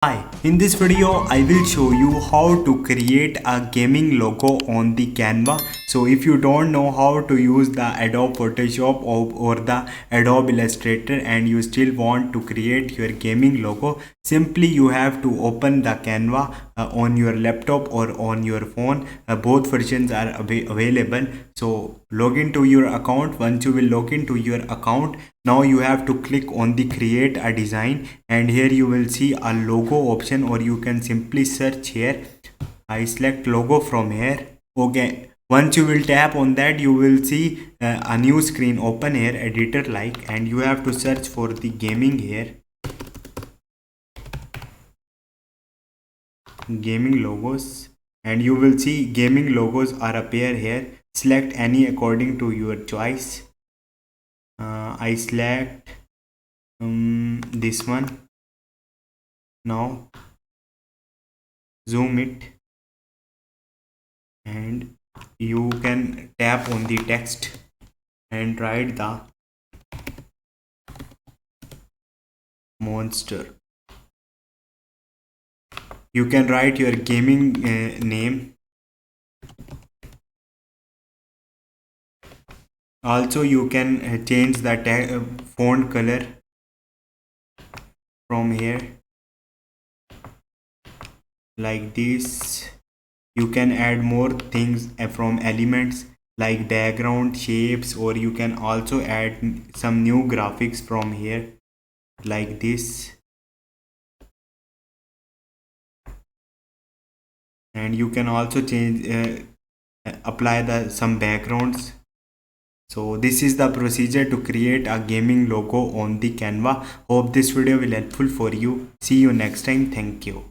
Hi, in this video I will show you how to create a gaming logo on the Canva. So if you don't know how to use the Adobe Photoshop or the Adobe Illustrator and you still want to create your gaming logo, simply you have to open the Canva on your laptop or on your phone. Both versions are available. So log into your account. Once you will log into your account, now you have to click on the create a design, and here you will see a logo option, or you can simply search here. I select logo from here. Okay, once you will tap on that, you will see a new screen open here, editor like, and you have to search for the gaming here, gaming logos, and you will see gaming logos are appear here. Select any according to your choice. I select this one. Now zoom it, and you can tap on the text and write the monster. You can write your gaming name. Also you can change the font color from here like this. You can add more things from elements like background, shapes, or you can also add some new graphics from here like this. And you can also change apply the some backgrounds. So this is the procedure to create a gaming logo on the Canva. Hope this video will helpful for you. See you next time. Thank you.